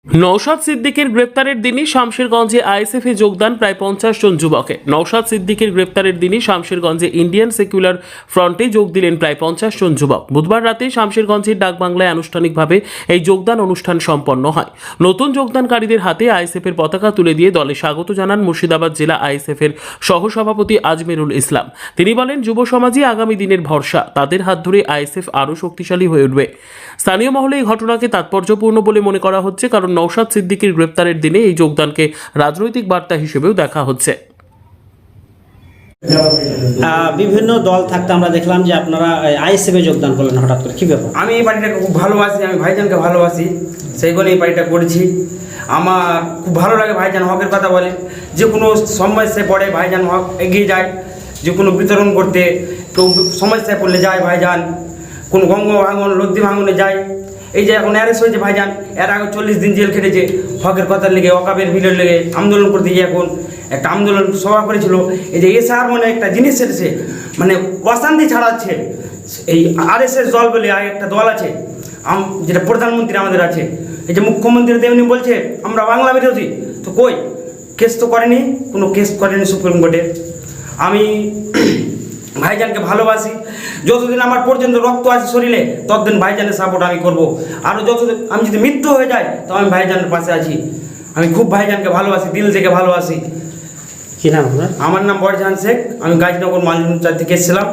নওশাদ সিদ্দিকের গ্রেপ্তারের দিনই শামশেরগঞ্জে আইএসএফে যোগদান প্রায় 50 জন যুবকের। নওশাদ সিদ্দিকের গ্রেপ্তারের দিনই শামশেরগঞ্জে ইন্ডিয়ান সেকুলার ফ্রন্টে যোগ দিলেন প্রায় 50 জন যুবক। বুধবার রাতে শামশেরগঞ্জের ডাকবাংলায় আনুষ্ঠানিকভাবে এই যোগদান অনুষ্ঠান সম্পন্ন হয়। নতুন যোগদানকারীদের হাতে আইএসএফের পতাকা তুলে দিয়ে দলে স্বাগত জানান মুর্শিদাবাদ জেলা আইএসএফের সহসভাপতি আজমেরুল ইসলাম। তিনি বলেন, যুব সমাজই আগামী দিনের ভরসা, তাদের হাত ধরে আইএসএফ আরও শক্তিশালী হয়ে উঠবে। স্থানীয় মহলে এই ঘটনাকে তাৎপর্যপূর্ণ বলে মনে করা হচ্ছে, কারণ নওশাদ সিদ্দিকীর গ্রেপ্তারের দিনে এই যোগদানকে রাজনৈতিক বার্তা হিসেবেও দেখা হচ্ছে। বিভিন্ন দল থাকতে আমরা দেখলাম যে আপনারা আইএসএফে যোগদান করলেন হঠাৎ করে, কি ব্যাপার? আমি এই পার্টিটাকে খুব ভালোবাসি, আমি ভাইজানকে ভালোবাসি, সেই জন্য এই পার্টিটা করেছি। আমার খুব ভালো লাগে, ভাইজান হকের কথা বলে, যে কোনো সমস্যায় পড়ে ভাইজান হক এগিয়ে যায়, যে কোনো বিতরণ করতে কেউ সমস্যায় পড়লে যায় ভাইজান, কোনো গঙ্গ ভাঙন লদ্দি ভাঙনে যায়। এই যে এখন অ্যারেস্ট হয়েছে ভাইজান, এর আগে 40 দিন জেল খেটেছে হকের কথার লেগে, ওয়াকাবের বিলের লেগে আন্দোলন করতে গিয়ে এখন একটা আন্দোলন সভা করেছিল। এই যে এসআর মানে একটা জিনিস এসেছে, মানে অশান্তি ছড়াচ্ছে। এই আরএসএস দল বলে আর একটা দল আছে, যেটা প্রধানমন্ত্রী আমাদের আছে, এই যে মুখ্যমন্ত্রী তেমনি বলছে আমরা বাংলা বিরোধী, তো কই কেস তো করেনি, কোনো কেস করেনি সুপ্রিম কোর্টে। আমি ভাইজানকে ভালোবাসি, যতদিন আমার পর্যন্ত রক্ত আছে শরীরে ততদিন ভাইজানের সাপোর্ট আমি করব। আরও যতদিন আমি যদি মৃত্যু হয়ে যায় তো আমি ভাইজানের পাশে আছি। আমি খুব ভাইজানকে ভালোবাসি, দিল থেকে ভালোবাসি। কি নাম আপনার? আমার নাম বরজাহান শেখ, আমি গাজীনগর মালজুমচার থেকে এসেছিলাম।